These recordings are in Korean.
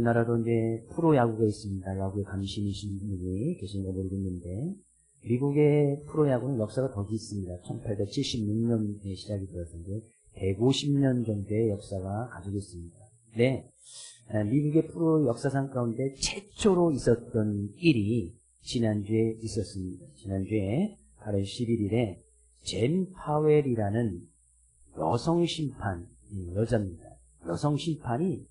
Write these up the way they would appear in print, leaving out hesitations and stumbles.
우리나라도 이제 프로야구가 있습니다. 야구에 관심이신 분이 계신가 모르겠는데, 미국의 프로야구는 역사가 더 깊습니다. 1876년에 시작이 되었는데 150년 정도의 역사가 가지고 있습니다. 네, 미국의 프로 역사상 가운데 최초로 있었던 일이 지난주에 있었습니다. 지난주에 8월 11일에 젠 파웰이라는 여성 심판, 여자입니다. 여성 심판이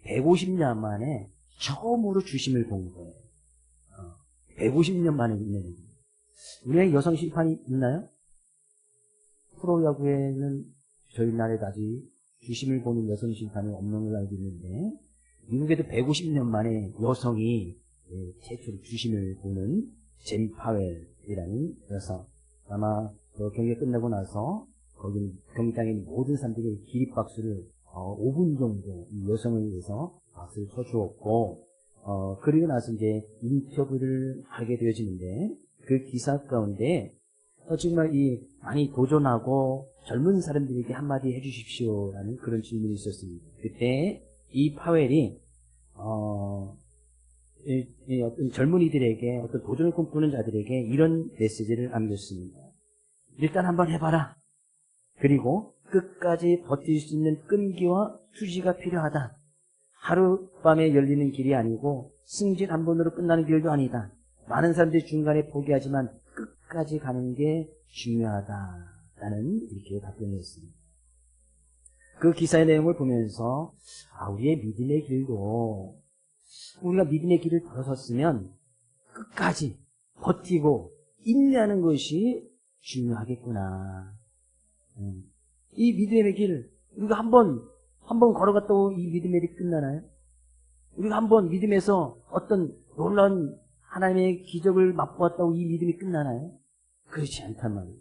150년 만에 처음으로 주심을 본 거예요. 150년 만에 있는 일입니다. 우리나라에 여성 심판이 있나요? 프로야구에는 저희 나라에 아직 주심을 보는 여성 심판이 없는 걸로 알고 있는데, 미국에도 150년 만에 여성이 최초로 주심을 보는 젠 파웰이라는 여성. 아마 경기가 끝나고 나서 거기 경기장에 모든 사람들이 기립박수를 5분 정도 이 여성을 위해서 박수를 쳐주었고, 그리고 나서 이제 인터뷰를 하게 되어지는데, 그 기사 가운데 정말 많이 도전하고 젊은 사람들에게 한마디 해주십시오라는 그런 질문이 있었습니다. 그때 이 파웰이 어떤 젊은이들에게, 어떤 도전을 꿈꾸는 자들에게 이런 메시지를 남겼습니다. 일단 한번 해봐라. 그리고 끝까지 버틸 수 있는 끈기와 투지가 필요하다. 하룻밤에 열리는 길이 아니고 승진 한 번으로 끝나는 길도 아니다. 많은 사람들이 중간에 포기하지만 끝까지 가는 게 중요하다라는 이렇게 답변을 했습니다. 그 기사의 내용을 보면서 우리의 믿음의 길도, 우리가 믿음의 길을 들어섰으면 끝까지 버티고 인내하는 것이 중요하겠구나. 이 믿음의 길, 우리가 한 번 걸어갔다고 이 믿음의 길이 끝나나요? 우리가 한 번 믿음에서 어떤 놀라운 하나님의 기적을 맛보았다고 이 믿음이 끝나나요? 그렇지 않단 말이죠.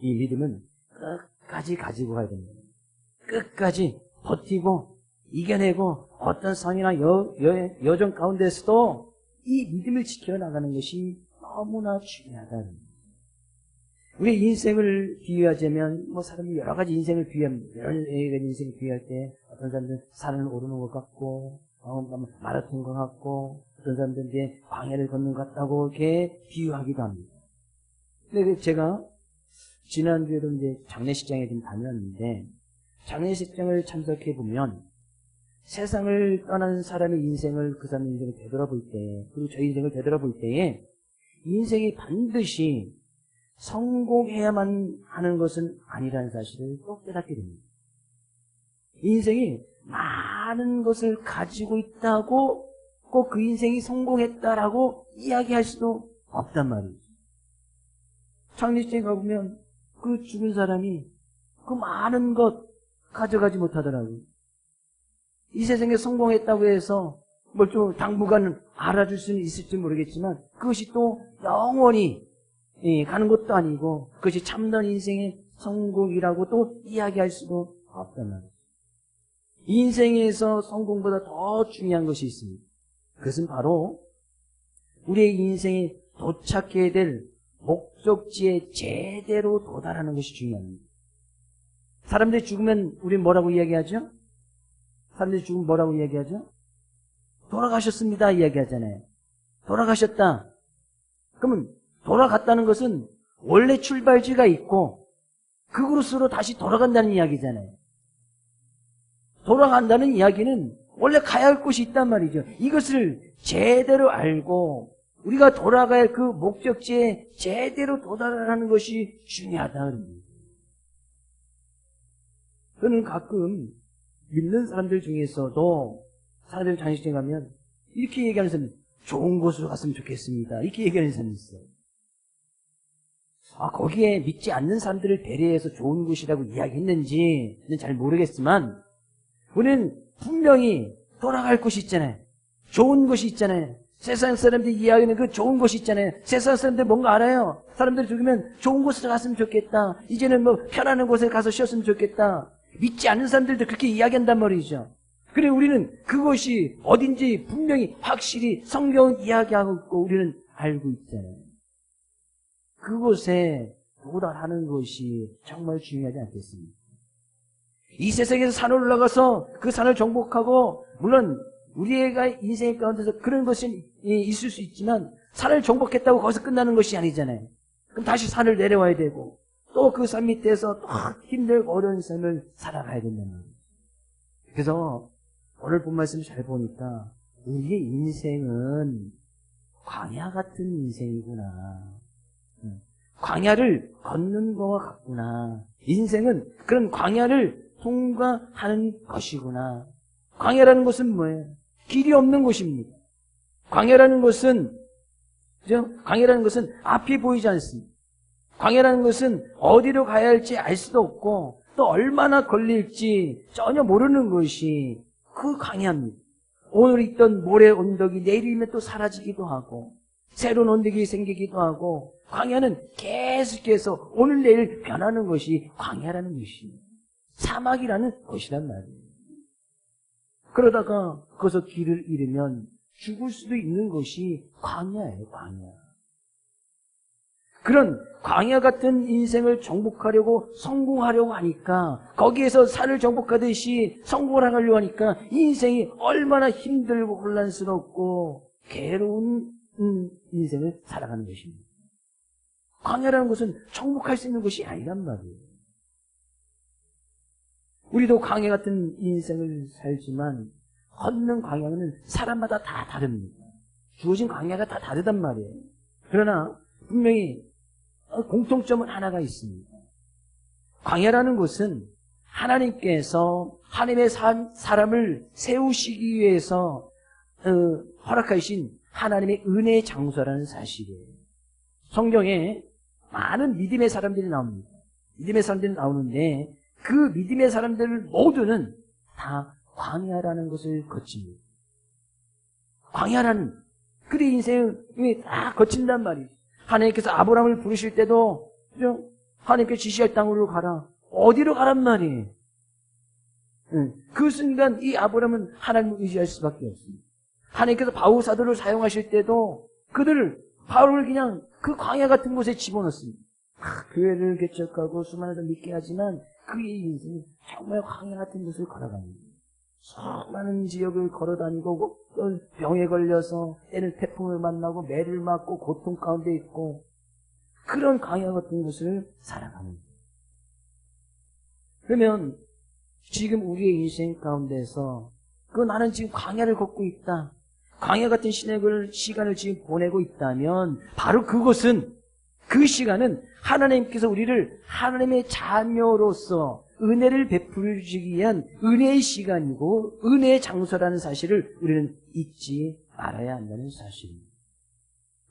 이 믿음은 끝까지 가지고 가야 됩니다. 끝까지 버티고 이겨내고 어떤 상이나 여정 가운데서도 이 믿음을 지켜나가는 것이 너무나 중요하다는 거예요. 우리 인생을 비유하자면, 사람이 여러 가지 인생을 비유합니다. 여러 가지 인생을 비유할 때, 어떤 사람들은 산을 오르는 것 같고, 마라톤 것 같고, 어떤 사람들은 이제 광야를 걷는 것 같다고 이렇게 비유하기도 합니다. 근데 제가 지난주에도 이제 장례식장에 좀 다녔는데, 장례식장을 참석해 보면 세상을 떠난 사람의 인생을, 그 사람의 인생을 되돌아볼 때, 그리고 저희 인생을 되돌아볼 때에 인생이 반드시 성공해야만 하는 것은 아니라는 사실을 또 깨닫게 됩니다. 인생이 많은 것을 가지고 있다고 꼭 그 인생이 성공했다라고 이야기할 수도 없단 말이에요. 장례식장에 가보면 그 죽은 사람이 그 많은 것 가져가지 못하더라고요. 이 세상에 성공했다고 해서 좀 당분간 알아줄 수는 있을지 모르겠지만 그것이 또 영원히 가는 것도 아니고 그것이 참된 인생의 성공이라고 또 이야기할 수도 없단 말이에요. 인생에서 성공보다 더 중요한 것이 있습니다. 그것은 바로 우리의 인생에 도착해야 될 목적지에 제대로 도달하는 것이 중요합니다. 사람들이 죽으면 우리 뭐라고 이야기하죠? 사람들이 죽으면 뭐라고 이야기하죠? 돌아가셨습니다 이야기하잖아요. 돌아가셨다. 그러면 돌아갔다는 것은 원래 출발지가 있고 그곳으로 다시 돌아간다는 이야기잖아요. 돌아간다는 이야기는 원래 가야 할 곳이 있단 말이죠. 이것을 제대로 알고 우리가 돌아가야 할 그 목적지에 제대로 도달하는 것이 중요하다는 저는 가끔 믿는 사람들 중에서도 사람들 장례식장에 가면 이렇게 얘기하는 사람이 좋은 곳으로 갔으면 좋겠습니다. 이렇게 얘기하는 사람이 있어요. 거기에 믿지 않는 사람들을 배려해서 좋은 곳이라고 이야기했는지는 잘 모르겠지만 우리는 분명히 돌아갈 곳이 있잖아요. 좋은 곳이 있잖아요. 세상 사람들이 이야기하는 그 좋은 곳이 있잖아요. 세상 사람들 뭔가 알아요. 사람들이 죽으면 좋은 곳으로 갔으면 좋겠다. 이제는 편안한 곳에 가서 쉬었으면 좋겠다. 믿지 않는 사람들도 그렇게 이야기한단 말이죠. 그래 우리는 그것이 어딘지 분명히 확실히 성경은 이야기하고 있고 우리는 알고 있잖아요. 그곳에 도달하는 것이 정말 중요하지 않겠습니까? 이 세상에서 산을 올라가서 그 산을 정복하고 물론 우리가 인생 가운데서 그런 것이 있을 수 있지만 산을 정복했다고 거기서 끝나는 것이 아니잖아요. 그럼 다시 산을 내려와야 되고 또 그 산 밑에서 또 힘들고 어려운 삶을 살아가야 된다는 거예요. 그래서 오늘 본 말씀 잘 보니까 우리의 인생은 광야 같은 인생이구나. 광야를 걷는 거와 같구나. 인생은 그런 광야를 통과하는 것이구나. 광야라는 것은 뭐예요? 길이 없는 곳입니다. 광야라는 것은, 그죠? 광야라는 것은 앞이 보이지 않습니다. 광야라는 것은 어디로 가야 할지 알 수도 없고 또 얼마나 걸릴지 전혀 모르는 것이 그 광야입니다. 오늘 있던 모래 언덕이 내일이면 또 사라지기도 하고 새로운 언덕이 생기기도 하고 광야는 계속해서 오늘 내일 변하는 것이 광야라는 것입니다. 사막이라는 것이란 말이에요. 그러다가 거기서 길을 잃으면 죽을 수도 있는 것이 광야예요. 광야. 그런 광야 같은 인생을 정복하려고 성공하려고 하니까 거기에서 산을 정복하듯이 성공을 하려고 하니까 인생이 얼마나 힘들고 혼란스럽고 괴로운 인생을 살아가는 것입니다. 광야라는 것은 정복할 수 있는 것이 아니란 말이에요. 우리도 광야 같은 인생을 살지만 걷는 광야는 사람마다 다 다릅니다. 주어진 광야가 다 다르단 말이에요. 그러나 분명히 공통점은 하나가 있습니다. 광야라는 것은 하나님께서 하나님의 사람을 세우시기 위해서 허락하신 하나님의 은혜의 장소라는 사실이에요. 성경에 많은 믿음의 사람들이 나옵니다. 믿음의 사람들이 나오는데 그 믿음의 사람들 모두는 다 광야라는 것을 거칩니다. 광야라는 그의 인생이 다 거친단 말이에요. 하나님께서 아브라함을 부르실 때도 하나님께서 지시할 땅으로 가라. 어디로 가란 말이에요. 그 순간 이 아브라함은 하나님을 의지할 수밖에 없습니다. 하나님께서 바울 사도를 사용하실 때도 바울을 그냥 그 광야 같은 곳에 집어넣습니다. 교회를 개척하고 수많은 사람을 믿게 하지만 그의 인생이 정말 광야 같은 곳을 걸어갑니다. 수많은 지역을 걸어다니고 또 병에 걸려서 때는 태풍을 만나고 매를 맞고 고통 가운데 있고 그런 광야 같은 곳을 살아가는 거예요. 그러면 지금 우리의 인생 가운데서 나는 지금 광야를 걷고 있다. 광야 같은 시간을 지금 보내고 있다면 바로 그 시간은 하나님께서 우리를 하나님의 자녀로서 은혜를 베풀어 주기 위한 은혜의 시간이고 은혜의 장소라는 사실을 우리는 잊지 말아야 한다는 사실입니다.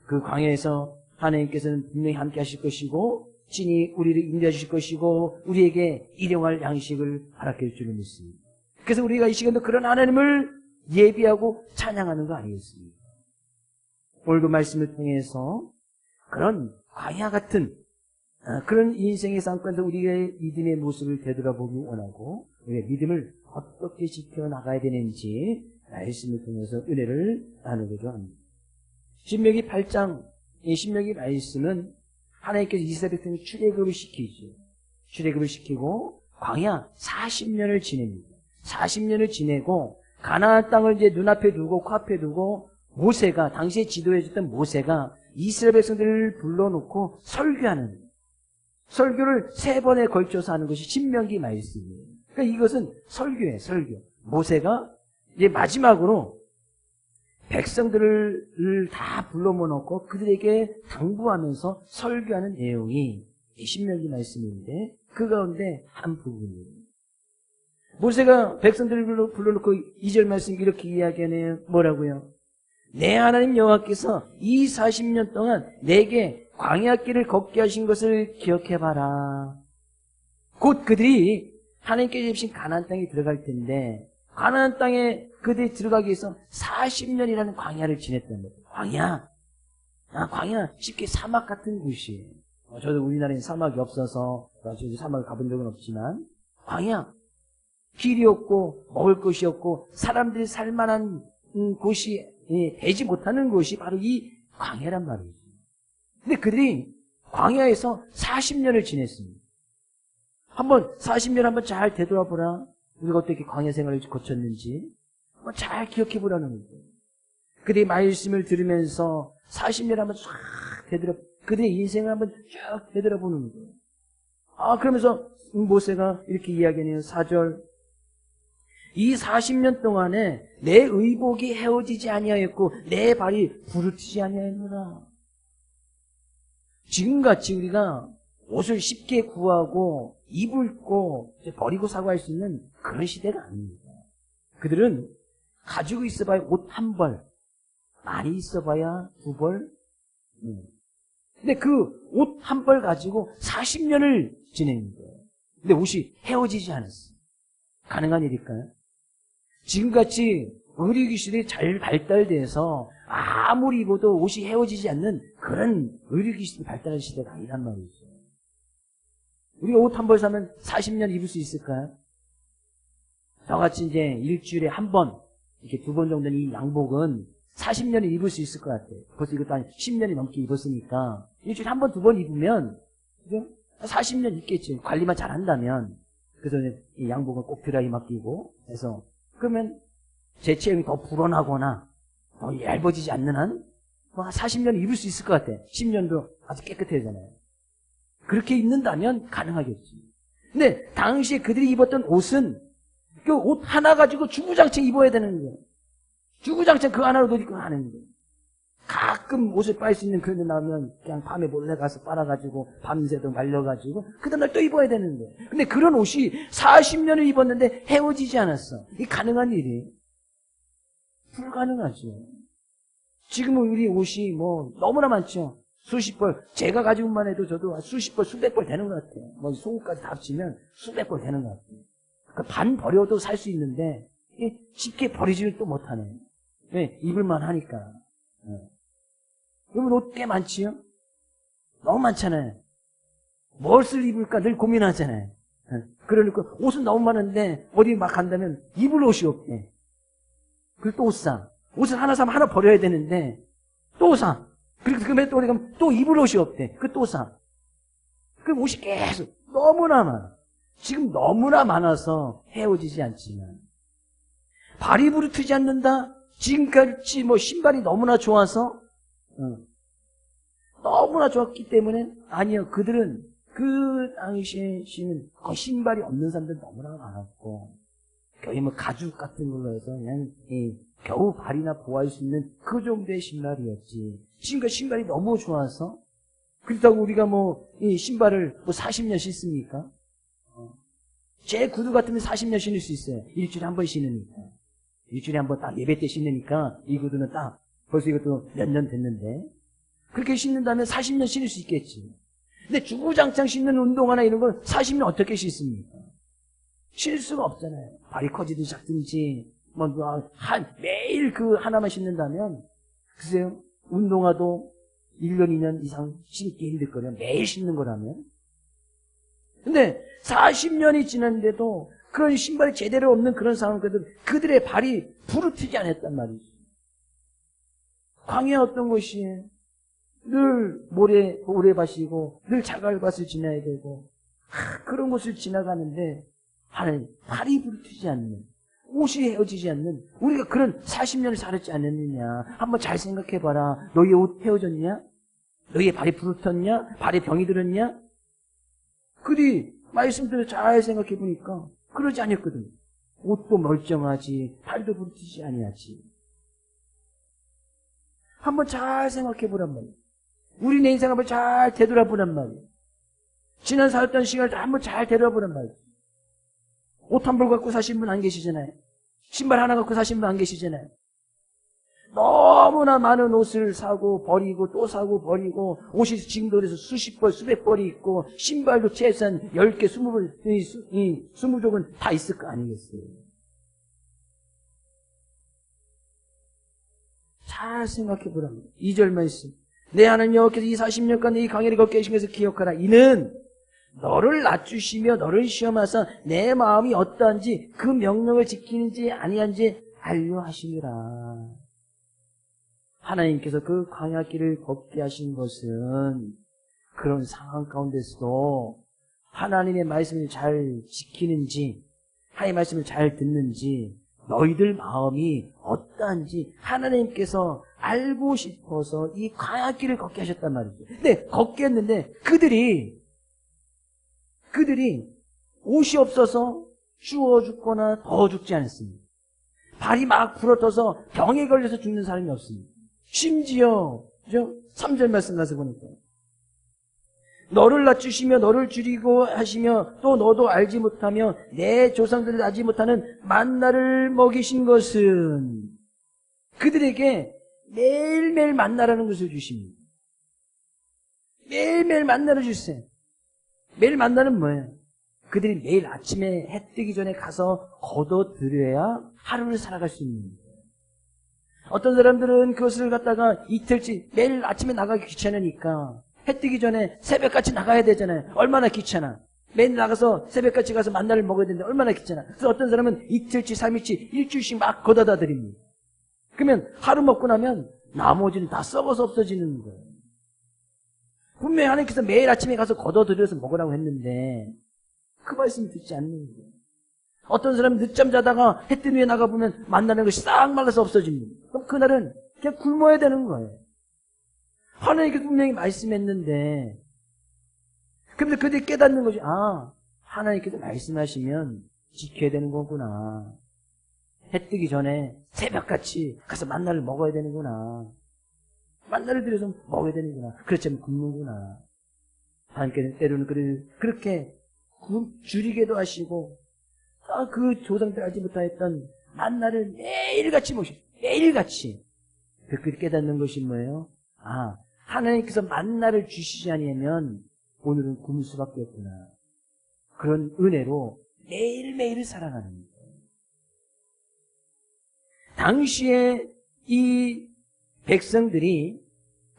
그 광야에서 하나님께서는 분명히 함께 하실 것이고 친히 우리를 인도해 주실 것이고 우리에게 일용할 양식을 허락해 줄 줄을 믿습니다. 그래서 우리가 이 시간도 그런 하나님을 예비하고 찬양하는 거 아니겠습니까? 오늘 그 말씀을 통해서 그런 광야 같은 그런 인생의 삶 가운데 우리의 믿음의 모습을 되돌아보기 원하고 우리의 믿음을 어떻게 지켜나가야 되는지 말씀을 통해서 은혜를 나누고자 합니다. 신명기 8장 이 신명기 말씀은 하나님께서 이스라엘 백성을 출애굽을 시키죠. 출애굽을 시키고 광야 40년을 지냅니다. 40년을 지내고 가나안 땅을 이제 눈앞에 두고 코앞에 두고 모세가 당시에 지도해줬던 모세가 이스라엘 백성들을 불러놓고 설교를 3번에 걸쳐서 하는 것이 신명기 말씀이에요. 그러니까 이것은 설교예요, 설교. 모세가 이제 마지막으로 백성들을 다 불러 모아놓고 그들에게 당부하면서 설교하는 내용이 신명기 말씀인데 그 가운데 한 부분이에요. 모세가 백성들을 불러놓고 2절 말씀 이렇게 이야기하네요. 뭐라고요? 내 하나님 여호와께서 이 40년 동안 내게 광야길을 걷게 하신 것을 기억해봐라. 곧 그들이 하나님께서 주신 가나안 땅에 들어갈 텐데 가나안 땅에 그들이 들어가기 위해서 40년이라는 광야를 지냈다는 거예요. 광야 쉽게 사막 같은 곳이에요. 저도 우리나라에 사막이 없어서 사막을 가본 적은 없지만 광야 길이 없고 먹을 것이 없고 사람들이 살만한 곳이 되지 못하는 곳이 바로 이 광야란 말이죠. 근데 그들이 광야에서 40년을 지냈습니다. 40년 한번 잘 되돌아보라. 우리가 어떻게 광야 생활을 거쳤는지. 잘 기억해 보라는 거예요. 그들의 말씀을 들으면서 40년 한번 쫙 되돌아, 그들의 인생을 한번 쭉 되돌아보는 거예요. 그러면서 모세가 이렇게 이야기하네요. 4절. 이 40년 동안에 내 의복이 헤어지지 아니하였고 내 발이 부르트지 아니하였노라. 지금같이 우리가 옷을 쉽게 구하고 입고 버리고 사고할 수 있는 그런 시대가 아닙니다. 그들은 가지고 있어봐야 옷 한 벌, 많이 있어봐야 2벌. 근데 그 옷 한 벌 가지고 40년을 지내는 거예요. 근데 옷이 헤어지지 않았어요. 가능한 일일까요? 지금같이 의료기술이 잘 발달돼서 아무리 입어도 옷이 헤어지지 않는 그런 의료기술이 발달한 시대가 아니란 말이죠. 우리가 옷 한 벌 사면 40년 입을 수 있을까요? 저같이 이제 일주일에 한 번, 이렇게 2번 정도는 이 양복은 40년을 입을 수 있을 것 같아요. 벌써 이것도 한 10년이 넘게 입었으니까 일주일에 한 번, 2번 입으면 그죠? 40년 입겠지. 관리만 잘 한다면. 그래서 이 양복은 꼭 드라이 맡기고 해서 그러면 제 체형이 더 불어나거나 더 얇아지지 않는 한 40년 입을 수 있을 것 같아. 10년도 아주 깨끗해지잖아요. 그렇게 입는다면 가능하겠지. 근데 당시에 그들이 입었던 옷은 그 옷 하나 가지고 주구장창 입어야 되는 거예요. 주구장창 그 하나로도 입고 하는 거예요. 가끔 옷을 빨 수 있는 그런 데 나오면 그냥 밤에 몰래 가서 빨아가지고 밤새도 말려가지고 그 다음날 또 입어야 되는 거예요. 근데 그런 옷이 40년을 입었는데 헤어지지 않았어. 이게 가능한 일이? 불가능하죠. 지금은 우리 옷이 뭐 너무나 많죠. 수십 벌, 제가 가지고만 해도 저도 수십 벌, 수백 벌 되는 것 같아요. 뭐 속옷까지 다 합치면 수백 벌 되는 것 같아요. 그러니까 반 버려도 살 수 있는데 쉽게 버리지를 또 못하네. 왜? 입을만 하니까. 여러분 옷 꽤 많지요? 너무 많잖아요. 무엇을 입을까 늘 고민하잖아요. 그러니까 옷은 너무 많은데 어디 막 간다면 입을 옷이 없대. 그리고 또 옷 사. 옷을 하나 사면 하나 버려야 되는데 또 사. 그리고 그러면 또 어디 가면 또 입을 옷이 없대. 그 또 사. 그럼 옷이 계속 너무나 많아. 지금 너무나 많아서 헤어지지 않지만 발이 부르트지 않는다? 지금까지 뭐 신발이 너무나 좋아서 너무나 좋았기 때문에 아니요. 그들은 그 당시에 신은 신발이 없는 사람들 너무나 많았고 거의 뭐 가죽 같은 걸로 해서 그냥 겨우 발이나 보호할 수 있는 그 정도의 신발이었지. 지금까지 신발이 너무 좋아서 그렇다고 우리가 뭐 이 신발을 뭐 40년 신습니까? 제 구두 같으면 40년 신을 수 있어요. 일주일에 한 번 신으니까. 일주일에 한 번 딱 예배 때 신으니까 이 구두는 딱 벌써 이것도 몇 년 됐는데 그렇게 신는다면 40년 신을 수 있겠지. 근데 주구장창 신는 운동화나 이런 건 40년 어떻게 신습니까? 신을 수가 없잖아요. 발이 커지든 작든지 매일 그 하나만 신는다면 글쎄요. 운동화도 1년, 2년 이상 신기 힘들 거예요. 매일 신는 거라면. 근데 40년이 지났는데도 그런 신발이 제대로 없는 그런 상황들 그들의 발이 부르트지 않았단 말이죠. 광야 어떤 것이 늘 모래밭이고 늘 자갈밭을 지나야 되고 그런 곳을 지나가는데 발이 부르트지 않는 옷이 헤어지지 않는 우리가 그런 40년을 살았지 않았느냐 한번 잘 생각해봐라. 너의 옷 헤어졌냐? 너의 발이 부르텄냐? 발에 병이 들었냐? 그들이 말씀대로 잘 생각해보니까 그러지 않았거든. 옷도 멀쩡하지 발도 부르트지 아니하지. 한번 잘 생각해보란 말이야. 우리 내 인생 한번 잘 되돌아보란 말이야. 지난 살았던 시간을 한번 잘 되돌아보란 말이야. 옷 한 벌 갖고 사신 분 안 계시잖아요. 신발 하나 갖고 사신 분 안 계시잖아요. 너무나 많은 옷을 사고 버리고 또 사고 버리고 옷이 지금도 그래서 수십 벌 수백 벌이 있고 신발도 최소한 10개 20족은 다 있을 거 아니겠어요. 잘 생각해 보라고. 2절 말씀. 내 하나님 여호와께서 이 40년간 이 강해를 걷게 하신 것을 기억하라. 이는 너를 낮추시며 너를 시험하사 내 마음이 어떠한지 그 명령을 지키는지 아니한지 알려 하시니라. 하나님께서 그 광야길을 걷게 하신 것은 그런 상황 가운데서도 하나님의 말씀을 잘 지키는지 하나님의 말씀을 잘 듣는지 너희들 마음이 어떠한지 하나님께서 알고 싶어서 이 광야길을 걷게 하셨단 말이죠. 근데 걷게 했는데 그들이 옷이 없어서 추워 죽거나 더워 죽지 않았습니다. 발이 막 부러져서 병에 걸려서 죽는 사람이 없습니다. 심지어 3절 말씀 가서 보니까 너를 낮추시며 너를 줄이고 하시며 또 너도 알지 못하며 내 조상들을 알지 못하는 만나를 먹이신 것은 그들에게 매일매일 만나라는 것을 주십니다. 매일매일 만나를 주세요. 매일 만나는 뭐예요? 그들이 매일 아침에 해 뜨기 전에 가서 걷어들여야 하루를 살아갈 수 있는 거예요. 어떤 사람들은 그것을 갖다가 이틀치 매일 아침에 나가기 귀찮으니까 해 뜨기 전에 새벽같이 나가야 되잖아요. 얼마나 귀찮아. 매일 나가서 새벽같이 가서 만나를 먹어야 되는데 얼마나 귀찮아. 그래서 어떤 사람은 이틀치, 3일치, 일주일씩 막 걷어다 드립니다. 그러면 하루 먹고 나면 나머지는 다 썩어서 없어지는 거예요. 분명히 하나님께서 매일 아침에 가서 걷어들여서 먹으라고 했는데 그 말씀 듣지 않는 거예요. 어떤 사람은 늦잠 자다가 해 뜬 위에 나가보면 만나는 것이 싹 말라서 없어집니다. 그럼 그날은 그냥 굶어야 되는 거예요. 하나님께서 분명히 말씀했는데 근데 그들이 깨닫는 것이 하나님께서 말씀하시면 지켜야 되는 거구나. 해 뜨기 전에 새벽같이 가서 만나를 먹어야 되는구나. 만나를 들여서 먹어야 되는구나. 그렇지 않으면 굶는구나. 하나님께서는 때로는 그렇게 줄이게도 하시고 그 조상들 알지 못하였던 만나를 매일같이 모시고 매일같이 그렇게 깨닫는 것이 뭐예요? 하나님께서 만나를 주시지 아니하면 오늘은 굶을 수밖에 없구나. 그런 은혜로 매일매일을 살아가는 거예요. 당시에 이 백성들이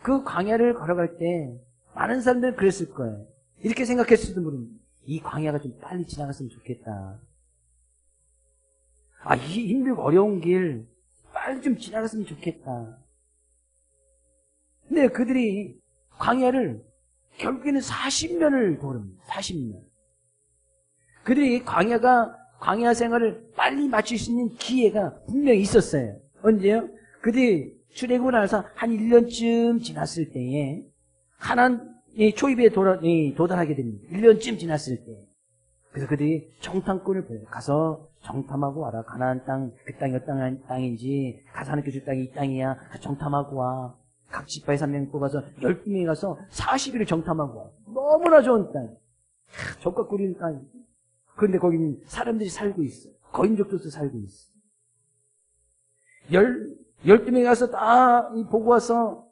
그 광야를 걸어갈 때 많은 사람들은 그랬을 거예요. 이렇게 생각했을지도 모릅니다. 이 광야가 좀 빨리 지나갔으면 좋겠다. 이 힘들고 어려운 길 빨리 좀 지나갔으면 좋겠다. 근데 그들이 광야를 결국에는 40년을 도릅니다. 40년. 그들이 광야 생활을 빨리 마칠 수 있는 기회가 분명히 있었어요. 언제요? 그들이 출애굽을 나서 한 1년쯤 지났을 때에 가나안의 초입에 도달하게 됩니다. 1년쯤 지났을 때. 그래서 그들이 정탐꾼을 보내요. 가서 정탐하고 와라. 가나안 땅, 그 땅이 어떤 땅인지, 가서 하나님께 줄 땅이 이 땅이야. 가서 정탐하고 와. 각 지파에 3명 뽑아서 12명이 가서 40일을 정탐하고 와. 너무나 좋은 땅. 젖과 꿀인 땅. 그런데 거기는 사람들이 살고 있어. 거인족도 살고 있어. 12명이 가서 다 보고 와서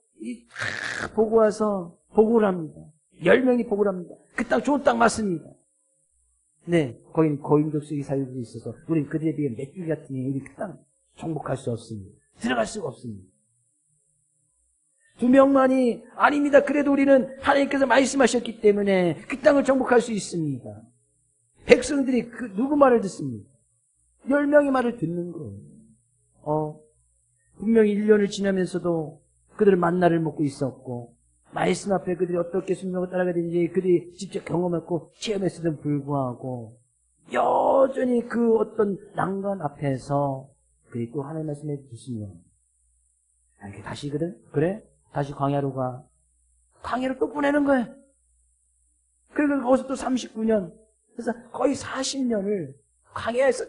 보고를 합니다. 10명이 보고를 합니다. 그 땅 좋은 땅 맞습니다. 네, 거기는 거인족들이 살고 있어서 우리는 그들에 비해 메뚜기 같으니 우리 그 땅 정복할 수 없습니다. 들어갈 수가 없습니다. 2명만이 아닙니다. 그래도 우리는 하나님께서 말씀하셨기 때문에 그 땅을 정복할 수 있습니다. 백성들이 누구 말을 듣습니까? 10명의 말을 듣는 거예요. 분명히 1년을 지나면서도 그들은 만나를 먹고 있었고 말씀 앞에 그들이 어떻게 순종을 따라가야 되는지 그들이 직접 경험했고 체험했음에도 불구하고 여전히 그 어떤 난간 앞에서 그들이 또 하나님의 말씀에 듣습니다. 다시 그래? 다시 광야로 가. 광야로 또 보내는 거예요. 그리고 거기서 또 39년. 그래서 거의 40년을 광야에서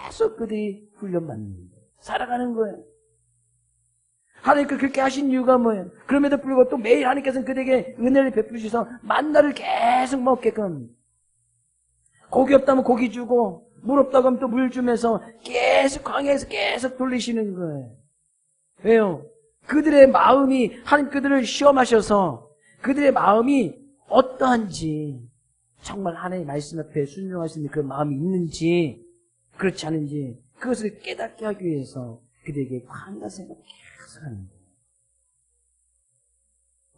계속 그들이 훈련받는 거예요. 살아가는 거예요. 하나님께서 그렇게 하신 이유가 뭐예요? 그럼에도 불구하고 또 매일 하나님께서는 그들에게 은혜를 베푸셔서 만나를 계속 먹게끔 고기 없다면 고기 주고 물 없다고 하면 또 물 주면서 계속 광야에서 계속 돌리시는 거예요. 왜요? 그들의 마음이 하나님 그들을 시험하셔서 그들의 마음이 어떠한지 정말 하나님의 말씀 앞에 순종할 수 있는 그 마음이 있는지 그렇지 않은지 그것을 깨닫게 하기 위해서 그들에게 광야 생활을 계속 하는 거예요.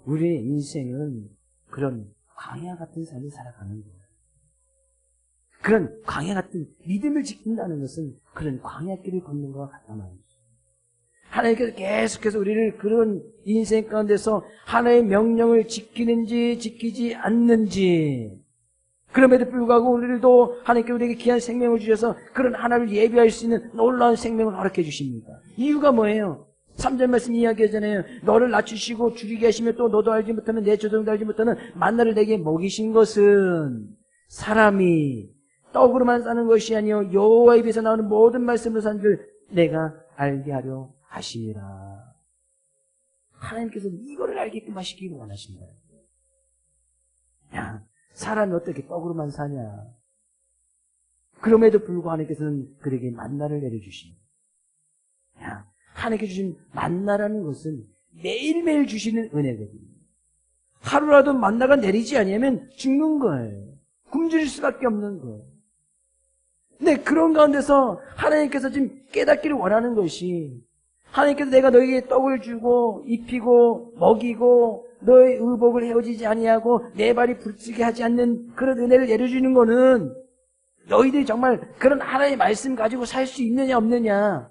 우리의 인생은 그런 광야 같은 삶을 살아가는 거예요. 그런 광야 같은 믿음을 지킨다는 것은 그런 광야길을 걷는 것과 같단 말이죠. 하나님께서 계속해서 우리를 그런 인생 가운데서 하나님의 명령을 지키는지 지키지 않는지 그럼에도 불구하고 우리들도 하나님께 우리에게 귀한 생명을 주셔서 그런 하나님을 예비할 수 있는 놀라운 생명을 허락해 주십니다. 이유가 뭐예요? 3절 말씀 이야기하잖아요. 너를 낮추시고 줄이게 하시며 또 너도 알지 못하는 내 조정도 알지 못하는 만나를 내게 먹이신 것은 사람이 떡으로만 사는 것이 아니요 여호와 입에서 나오는 모든 말씀으로 사는 줄 내가 알게 하려 하시니라. 하나님께서 이거를 알게끔 하시기를 원하십니다. 야, 사람이 어떻게 떡으로만 사냐. 그럼에도 불구하고 하나님께서는 그에게 만나를 내려주십니다. 야, 하나님께 주신 만나라는 것은 매일매일 주시는 은혜거든요. 하루라도 만나가 내리지 아니하면 죽는 거예요. 굶주릴 수밖에 없는 거예요. 근데 그런 가운데서 하나님께서 지금 깨닫기를 원하는 것이 하나님께서 내가 너에게 떡을 주고 입히고 먹이고 너의 의복을 헤어지지 아니하고 내 발이 부르게 하지 않는 그런 은혜를 내려주는 거는 너희들이 정말 그런 하나님의 말씀 가지고 살 수 있느냐 없느냐.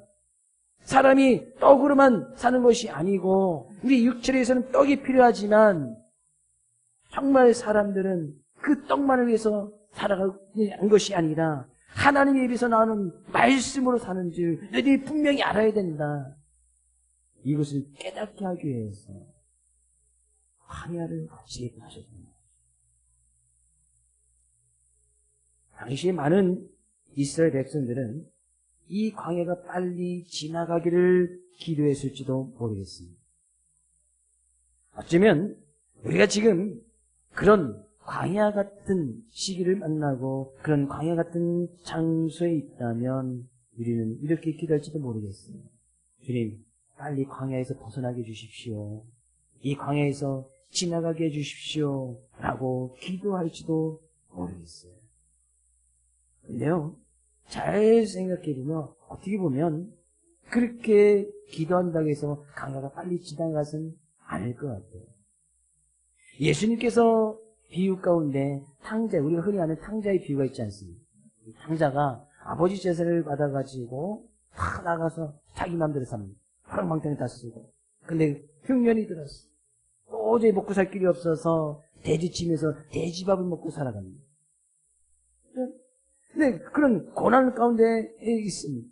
사람이 떡으로만 사는 것이 아니고 우리 육체에서는 떡이 필요하지만 정말 사람들은 그 떡만을 위해서 살아가는 것이 아니라 하나님의 입에서 나오는 말씀으로 사는 줄 너희들이 분명히 알아야 된다. 이것을 깨닫게 하기 위해서 광야를 거치게 하셨습니다. 당시에 많은 이스라엘 백성들은 이 광야가 빨리 지나가기를 기도했을지도 모르겠습니다. 어쩌면 우리가 지금 그런 광야 같은 시기를 만나고 그런 광야 같은 장소에 있다면 우리는 이렇게 기도할지도 모르겠어요. 주님, 빨리 광야에서 벗어나게 해주십시오. 이 광야에서 지나가게 해주십시오. 라고 기도할지도 모르겠어요. 근데요, 잘 생각해보면 어떻게 보면 그렇게 기도한다고 해서 광야가 빨리 지나가서는 않을 것 같아요. 예수님께서 비유 가운데 탕자, 우리가 흔히 아는 탕자의 비유가 있지 않습니까? 이 탕자가 아버지 제사를 받아가지고 다 나가서 자기 마음대로 삽니다. 허랑방탕에 다 쓰고. 근데 흉년이 들었어. 도저히 먹고 살 길이 없어서 돼지치면서 돼지밥을 먹고 살아갑니다. 근데 그런 고난 가운데 있습니다.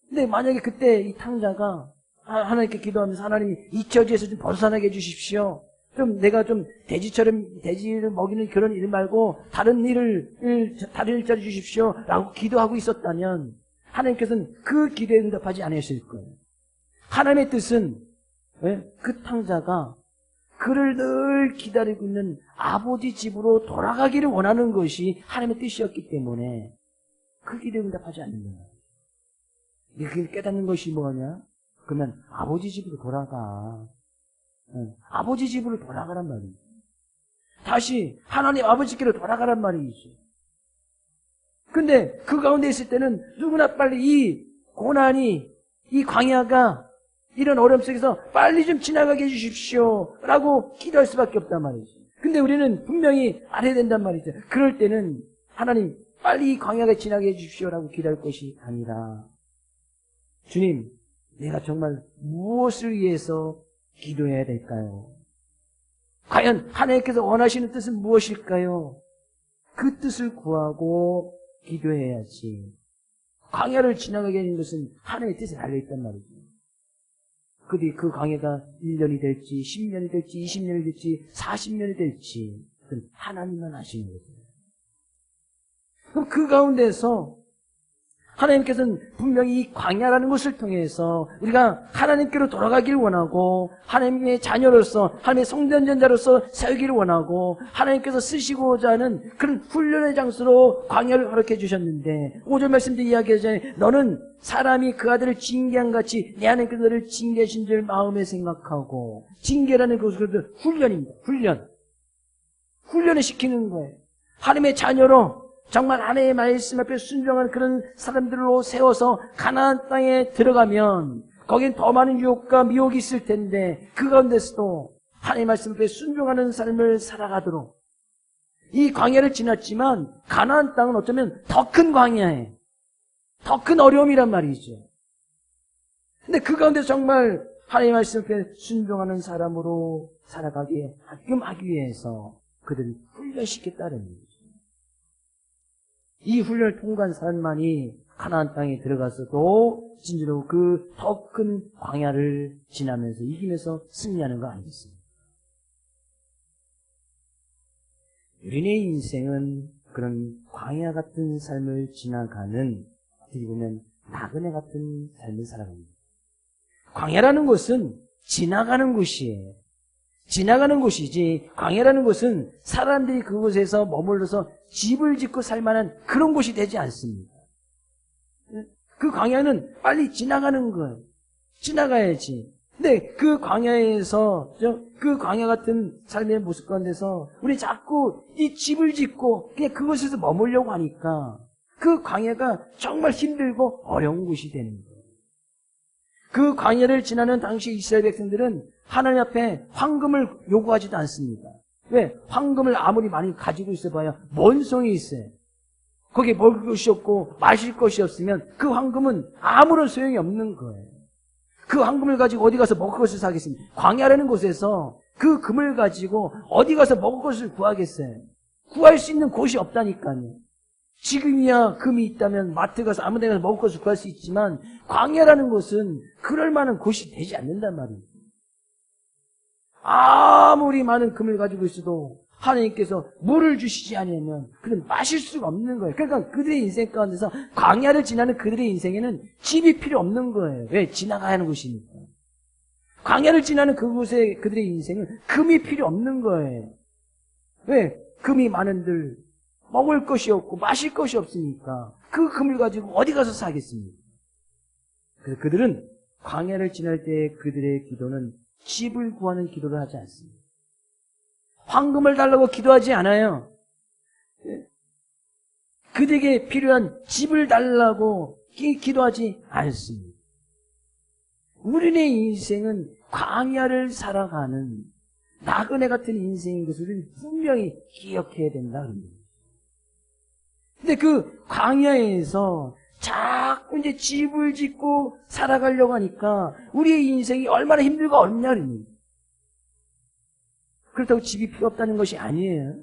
근데 만약에 그때 이 탕자가 하나님께 기도하면서 하나님 이 처지에서 좀 벗어나게 해주십시오. 좀 내가 좀 돼지처럼 돼지를 먹이는 그런 일 말고 다른 일자리 주십시오. 라고 기도하고 있었다면 하나님께서는 그 기도에 응답하지 않으실 거예요. 하나님의 뜻은 그 탕자가 그를 늘 기다리고 있는 아버지 집으로 돌아가기를 원하는 것이 하나님의 뜻이었기 때문에 그 기도에 응답하지 않는 거예요. 이렇게 깨닫는 것이 뭐냐? 그러면 아버지 집으로 돌아가. 아버지 집으로 돌아가란 말이죠. 다시 하나님 아버지께로 돌아가란 말이죠. 근데 그 가운데 있을 때는 누구나 빨리 이 고난이, 이 광야가 이런 어려움 속에서 빨리 좀 지나가게 해주십시오 라고 기도할 수밖에 없단 말이죠. 근데 우리는 분명히 알아야 된단 말이죠. 그럴 때는 하나님 빨리 이 광야가 지나게 해주십시오 라고 기도할 것이 아니라 주님, 내가 정말 무엇을 위해서 기도해야 될까요? 과연 하나님께서 원하시는 뜻은 무엇일까요? 그 뜻을 구하고 기도해야지. 광야를 지나가게 하는 것은 하나님의 뜻에 달려있단 말이죠. 그 광야가 1년이 될지 10년이 될지 20년이 될지 40년이 될지 그건 하나님만 아시는 거죠. 그럼 그 가운데서 하나님께서는 분명히 이 광야라는 것을 통해서 우리가 하나님께로 돌아가기를 원하고 하나님의 자녀로서 하나님의 성전전자로서 살기를 원하고 하나님께서 쓰시고자 하는 그런 훈련의 장소로 광야를 허락해 주셨는데 5절 말씀도 이야기하잖아요. 너는 사람이 그 아들을 징계한 같이 내 하나님께서 너를 징계하신 줄 마음에 생각하고 징계라는 것은 훈련입니다. 훈련을 시키는 거예요. 하나님의 자녀로 정말 하나님의 말씀 앞에 순종하는 그런 사람들로 세워서 가나안 땅에 들어가면 거긴 더 많은 유혹과 미혹이 있을 텐데 그 가운데서도 하나님의 말씀 앞에 순종하는 삶을 살아가도록 이 광야를 지났지만 가나안 땅은 어쩌면 더 큰 광야예요. 더 큰 어려움이란 말이죠. 근데 그 가운데 정말 하나님의 말씀 앞에 순종하는 사람으로 살아가기에 하기 위해서 그들을 훈련시켰다는 거죠. 이 훈련을 통과한 사람만이 가나안 땅에 들어가서도 진짜로 그 더 큰 광야를 지나면서 이기면서 승리하는 거 아니겠습니까? 우리의 인생은 그런 광야 같은 삶을 지나가는, 어떻게 보면 나그네 같은 삶을 살아갑니다. 광야라는 곳은 지나가는 곳이에요. 지나가는 곳이지, 광야라는 곳은 사람들이 그곳에서 머물러서 집을 짓고 살만한 그런 곳이 되지 않습니다. 그 광야는 빨리 지나가는 거예요. 지나가야지. 근데 그 광야에서, 그 광야 같은 삶의 모습 가운데서 우리 자꾸 이 집을 짓고 그냥 그곳에서 머물려고 하니까 그 광야가 정말 힘들고 어려운 곳이 되는 거예요. 그 광야를 지나는 당시 이스라엘 백성들은 하나님 앞에 황금을 요구하지도 않습니다. 왜? 황금을 아무리 많이 가지고 있어봐야 뭔 소용이 있어요. 거기에 먹을 것이 없고 마실 것이 없으면 그 황금은 아무런 소용이 없는 거예요. 그 황금을 가지고 어디 가서 먹을 것을 사겠습니까? 광야라는 곳에서 그 금을 가지고 어디 가서 먹을 것을 구하겠어요? 구할 수 있는 곳이 없다니까요. 지금이야 금이 있다면 마트 가서 아무 데나 먹을 것을 구할 수 있지만 광야라는 곳은 그럴 만한 곳이 되지 않는단 말이에요. 아무리 많은 금을 가지고 있어도 하나님께서 물을 주시지 않으면 그는 마실 수가 없는 거예요. 그러니까 그들의 인생 가운데서 광야를 지나는 그들의 인생에는 집이 필요 없는 거예요. 왜? 지나가야 하는 곳이니까. 광야를 지나는 그곳에 그들의 인생은 금이 필요 없는 거예요. 왜? 금이 많은들 먹을 것이 없고 마실 것이 없으니까 그 금을 가지고 어디 가서 사겠습니까? 그래서 그들은 광야를 지날 때 그들의 기도는 집을 구하는 기도를 하지 않습니다. 황금을 달라고 기도하지 않아요. 그들에게 필요한 집을 달라고 기도하지 않습니다. 우리의 인생은 광야를 살아가는 나그네 같은 인생인 것을 분명히 기억해야 된다. 근데 그 광야에서 자꾸 이제 집을 짓고 살아가려고 하니까 우리의 인생이 얼마나 힘들고 어렵냐니. 그렇다고 집이 필요 없다는 것이 아니에요.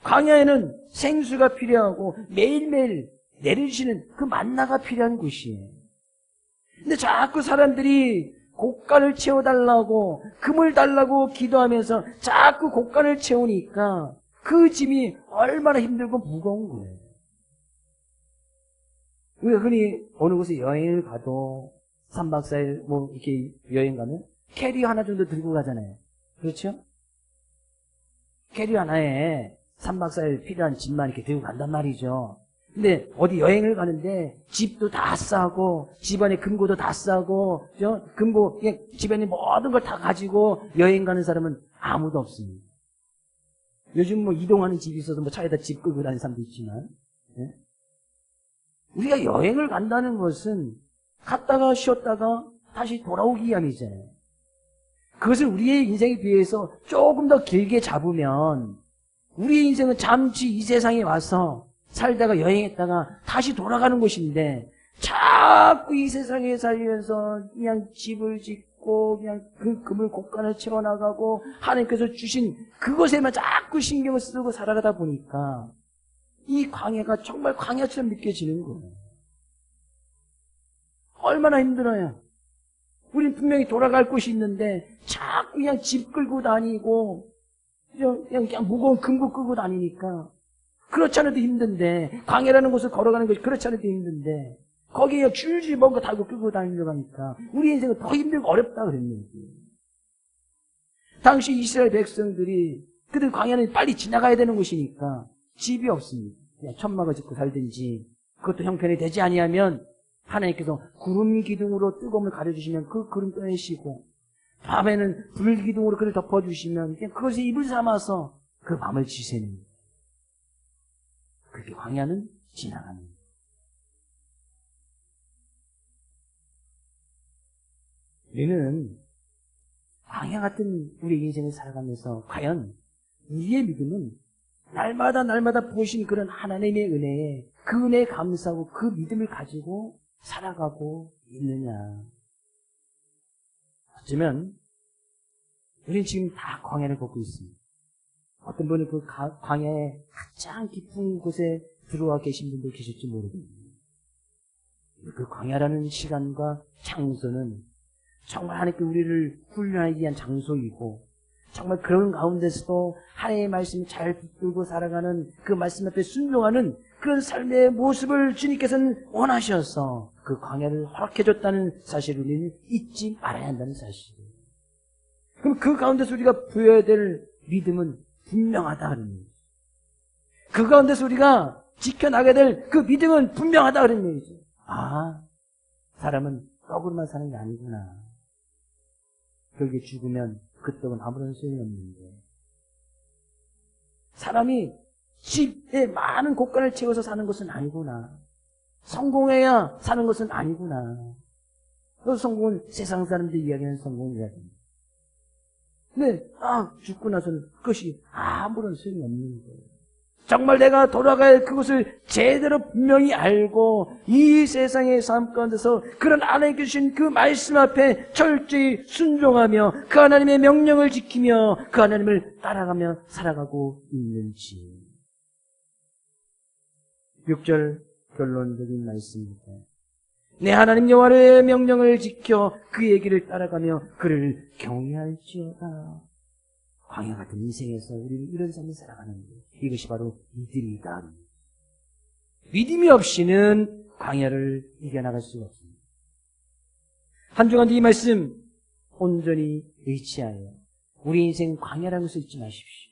광야에는 생수가 필요하고 매일매일 내려주시는 그 만나가 필요한 곳이에요. 근데 자꾸 사람들이 곡간을 채워달라고 금을 달라고 기도하면서 자꾸 곡간을 채우니까 그 짐이 얼마나 힘들고 무거운 거예요. 우리가 흔히 어느 곳에 여행을 가도 3박 4일 뭐 이렇게 여행 가면 캐리어 하나 정도 들고 가잖아요. 그렇죠? 캐리어 하나에 3박 4일 필요한 짐만 이렇게 들고 간단 말이죠. 근데 어디 여행을 가는데 집도 다 싸고 집안에 금고도 다 싸고 금고 그냥 집안에 모든 걸 다 가지고 여행 가는 사람은 아무도 없습니다. 요즘 뭐 이동하는 집이 있어서 뭐 차에다 집 끌고 다니는 사람도 있지만 우리가 여행을 간다는 것은 갔다가 쉬었다가 다시 돌아오기 위함이잖아요. 그것을 우리의 인생에 비해서 조금 더 길게 잡으면 우리의 인생은 잠시 이 세상에 와서 살다가 여행했다가 다시 돌아가는 곳인데 자꾸 이 세상에 살면서 그냥 집을 짓고 그냥 그 금을 곡간을 채워나가고 하나님께서 주신 그것에만 자꾸 신경을 쓰고 살아가다 보니까 이 광야가 정말 광야처럼 느껴지는 거예요. 얼마나 힘들어요. 우린 분명히 돌아갈 곳이 있는데 자꾸 그냥 집 끌고 다니고 그냥 무거운 금고 끌고 다니니까 그렇지 않아도 힘든데 광야라는 곳을 걸어가는 것이 그렇지 않아도 힘든데 거기에 줄줄 뭔가 달고 끌고 다니려고 하니까 우리 인생은 더 힘들고 어렵다 그랬네요. 당시 이스라엘 백성들이 그들 광야는 빨리 지나가야 되는 곳이니까 집이 없습니다. 그냥 천막을 짓고 살든지 그것도 형편이 되지 아니하면 하나님께서 구름 기둥으로 뜨거움을 가려주시면 그 구름 꺼내시고 밤에는 불 기둥으로 그를 덮어주시면 그냥 그것을 입을 삼아서 그 밤을 지새는 그렇게 광야는 지나가는 거예요. 우리는 광야 같은 우리 인생을 살아가면서 과연 우리의 믿음은 날마다 보신 그런 하나님의 은혜에 그 은혜에 감사하고 그 믿음을 가지고 살아가고 있느냐. 어쩌면 우리는 지금 다 광야를 걷고 있습니다. 어떤 분은 그 광야의 가장 깊은 곳에 들어와 계신 분도 계실지 모르겠네요. 그 광야라는 시간과 장소는 정말 하나님께 우리를 훈련하기 위한 장소이고, 정말 그런 가운데서도 하나님의 말씀을 잘 붙들고 살아가는, 그 말씀 앞에 순종하는 그런 삶의 모습을 주님께서는 원하셔서 그 광야를 허락해줬다는 사실을 우리는 잊지 말아야 한다는 사실이에요. 그럼 그 가운데서 우리가 보여야 될 믿음은 분명하다 그런 얘기죠. 그 가운데서 우리가 지켜나가야 될 그 믿음은 분명하다 그런 얘기죠. 아, 사람은 떡으로만 사는 게 아니구나. 결국에 죽으면 그 떡은 아무런 소용이 없는데, 사람이 집에 많은 곳간을 채워서 사는 것은 아니구나. 성공해야 사는 것은 아니구나. 그 성공은 세상 사람들이 이야기하는 성공이라든가. 근데 죽고 나서는 그것이 아무런 소용이 없는 거예요. 정말 내가 돌아갈 그것을 제대로 분명히 알고 이 세상의 삶 가운데서 그런 하나님께 주신 그 말씀 앞에 철저히 순종하며 그 하나님의 명령을 지키며 그 하나님을 따라가며 살아가고 있는지. 6절 결론적인 말씀입니다. 내 하나님 여호와의 명령을 지켜 그의 길을 따라가며 그를 경외할지어다. 광야 같은 인생에서 우리는 이런 삶을 살아가는데 이것이 바로 믿음이다. 믿음이 없이는 광야를 이겨나갈 수가 없습니다. 한 주간도 이 말씀 온전히 의지하여 우리 인생 광야라는 것을 잊지 마십시오.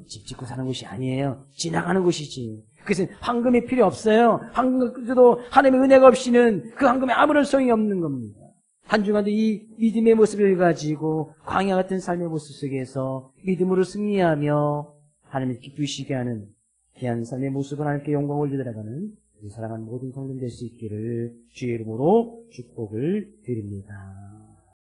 집 짓고 사는 곳이 아니에요. 지나가는 곳이지. 그것은 황금이 필요 없어요. 황금도 하나님의 은혜가 없이는 그 황금에 아무런 소용이 없는 겁니다. 한 주간도 이 믿음의 모습을 가지고 광야 같은 삶의 모습 속에서 믿음으로 승리하며 하나님을 기쁘시게 하는 귀한 삶의 모습을 하나님께 영광을 올려드려가는 우리 사랑하는 모든 성도들 될 수 있기를 주의 이름으로 축복을 드립니다.